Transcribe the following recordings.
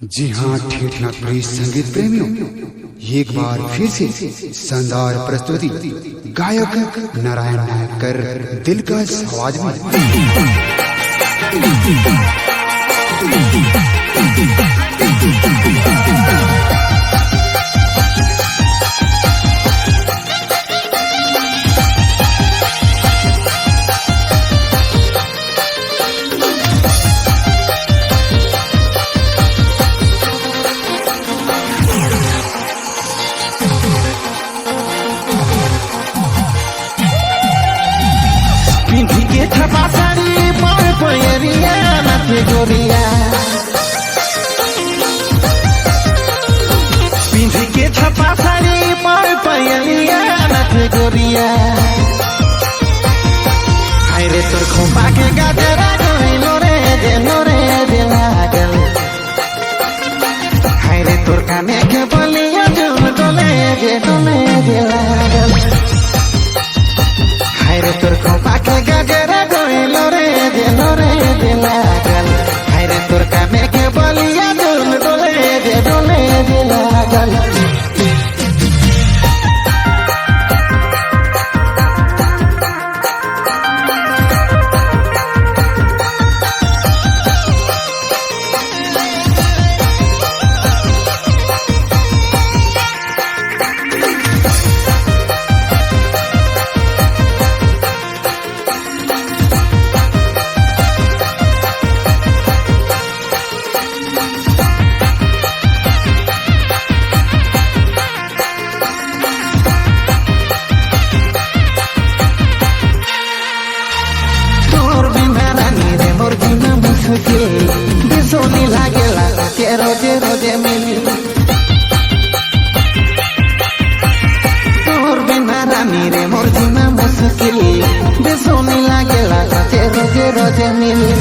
जी हाँ, ठेठनाथपुरी संगीत प्रेमियों, एक बार फिर से शानदार प्रस्तुति गायक नारायण नायक कर दिलकश आवाज में पिंधी के छपा साड़ी पार पयरिया नाथे गोरिया पिंधी के छपा साड़ी पार पयरिया नाथे गोरिया हाय रे तोर खोपा के गाजरा गइलो रे दे लागल हाय रे तोर काने के बलिया जुम डोले दे लागल हाय रे तोर खोपा के गजरा गइलो रे दे लागल हाय रे तोर काने के बलिया जुम डोले दे लागल सोनी लागेला के रोजे मिली तोर बिना रानी रे मोर जीना मुश्किल दे सोनी लागेला के रोजे मिली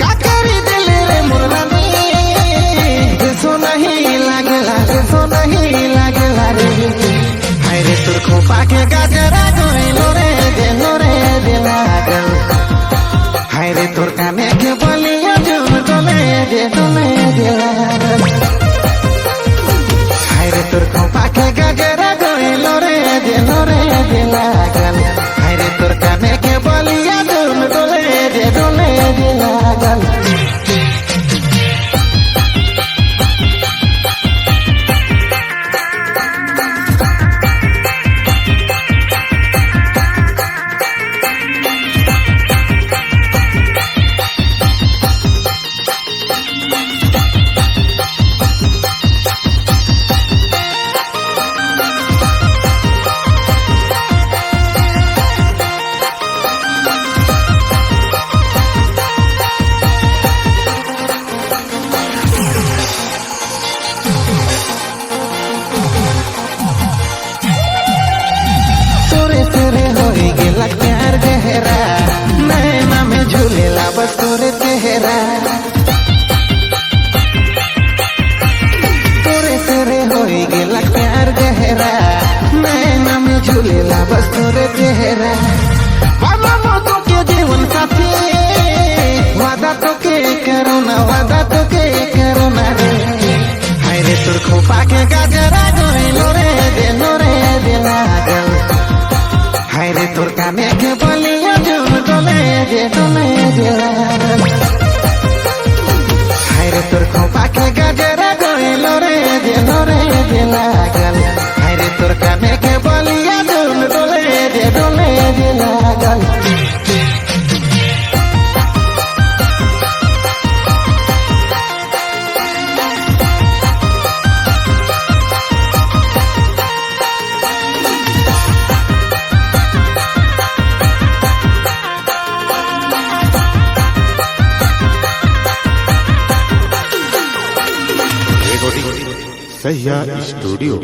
का करी दिल रे मोर रानी दे सो नहीं लागेला रे हाय रे तोर खोपा के गाजरा गइलो रे दे लागल हाय रे तोर काने के बलिया जुम डोले दे लागल हाय रे तोर खोपा के गजरा गइलो रे दे लागल हाय रे तोर काने के बलिया जुम डोले दे लागल प्यार गहरा नैना में झूलेला बस तोरे चेहरा तोरे होई गेला प्यार गहरा नैना में झूलेला बस तोरे चेहरा बाबा मोतो के जीवन साथी वादा तो के करो ना रे हाय रे तोर खोपा के गाजरा गइलो रे दे लागल हाय रे तोर काने के बलिया जुम डोले दे लागल हाय रे तोर खोपा के गजरा गइलो रे दे लागल हाय रे तोर काने के बलिया जुम डोले दे लागल सह्या स्टूडियो।